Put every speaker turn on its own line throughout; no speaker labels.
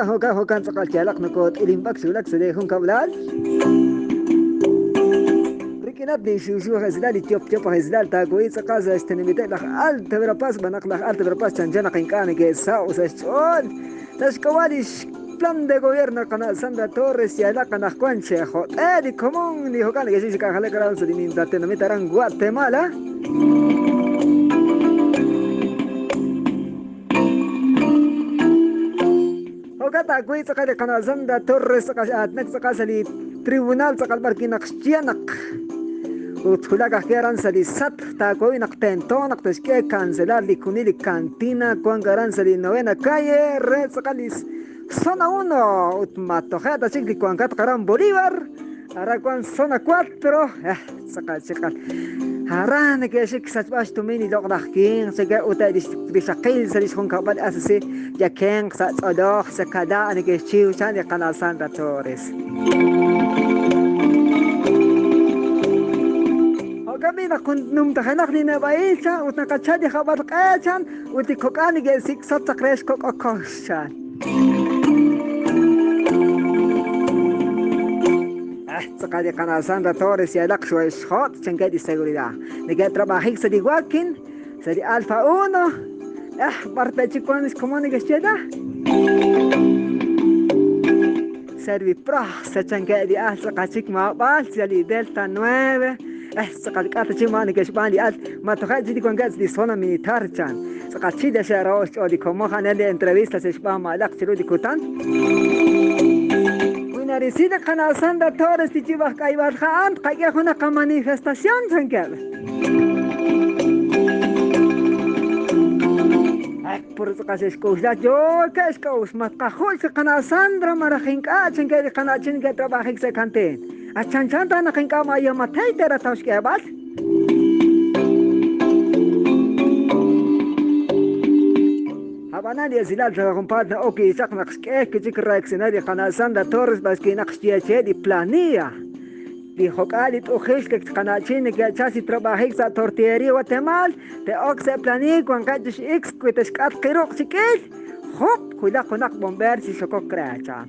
hokan sakal chalak nakot ilimbak sulak sede hun kablal rikinat di shushu hazlal tiop tiop hazlal ta koi sakaza istenimite la al tabra pas banak la al tabra pas chanjana qinkane que sa usachon tashkawalish plan de gobierno con Sandra Torres y la con Juanchejo di común ni hokan que si ka jale gran su dinin date no metaran Guatemala Hogata kuy sakal kana Sandra Torres sakal nek sakal sali tribunal sakal barki naqschianak utulaga keran sali sat ta koy naqtento naqtashke cancelar li kunili cantina con garan sali novena calle red sakalis zona 1 utmatojata chikli con kat qaran Bolívar ara con zona 4 sakal Haran que shik sachbash tumini loglakin sega uta disaqil salis kon kabal asasi ya ken satsadokh sakada ani que chiu chan ya kana Sandra Torres Ogamina kun num tahanak ni na baisha utna kachadi khabar qachan uti kokani ge sik sat sakresh kok okoshan Sakali kana Sandra Torres ya lak shوية shot change di seguridad nega trabajik sadi wakin sadi alfa 1 parte chikones como nega cheda servi pro se change di sakachik ma bal sali delta 9 sakali kata chima nega shbani al ma tokhaj di kon gas di zona militar chan sakachi de sharosh o di como hanele entrevista se shba ma lak chiru di kutan Narisida kana Sandra Torres di chibah kaibar khaan kaya huna ka manifestación chankel por eso casi escucha yo que escucha mat kahoy se kana Sandra marahinka chankel kana chinke trabajik se kante a chanchanta na hinka ma ya matay tera tauske bal Habana li zilal ta compadre okay sak naqske ke zikra eksenari kana Sandra Torres bas ke naqstia che di plania di hokali to khish ke kana chine ke chasi trabajik sa tortilleria Guatemala te oxe plani con kadish x que te skat qirok chikel hop kuda konak bomber si soko kracha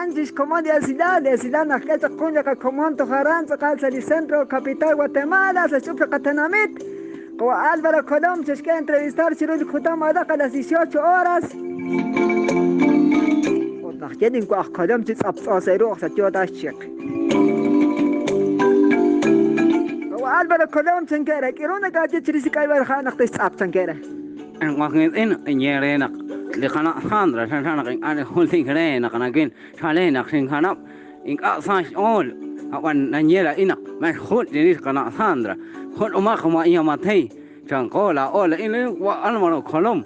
Antes comando de ciudad na que coña que comando Jaranza calza el centro capital Guatemala se sufre catenamit como Álvaro Colom se quiere entrevistar si lo discutamos a las 18 horas und nach jedem Colom sitzt ab aus der Ruhe sagt ja das check como Álvaro Colom se quiere que no gaje chirisi kai bar khana khtis ab se quiere
en waqin en yerena لقناة خضراء شانك أنا هولتي كرينا قناقين شالينا خين خناب إنك أصاش أول أوان نجيلا إنا ما خود جديد قناة خضراء خود أماك ما إيا ماتي شان قولا أولا إلي وألمانو كولوم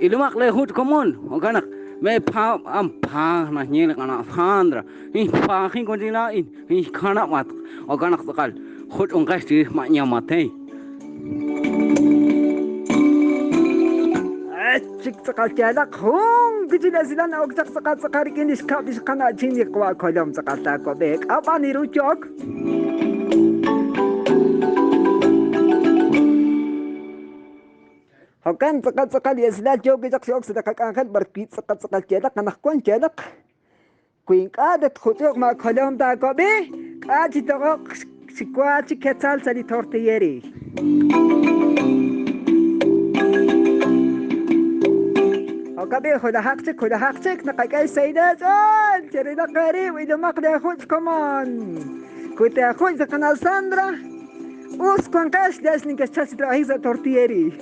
إلي ماك لي خود كمون وكانك ما باو أم باو نجيلا قناة خضراء إن باو خين كنتيلا إن خناب مات وكانك تقال خود أنقاش جديد ما إيا ماتي Chik sakal tialak hong giji nazilan og tak sakal sakari kinis kabis kana chini kwa kolom sakal ta ko bek apa ni rucok hokan sakal yasla jog jak sok sadaka kan berpit sakal tialak kana kon tialak kuin kadet khutok ma kolom ta ko be kaji to sikwa chiketal sali tortilleri وكبير خد حقك نقاك السيدات تريد قريب وإذا ما قد أخوش كمان كنت أخوش قناة ساندرا وسكون كاش داسني كاش تورتيري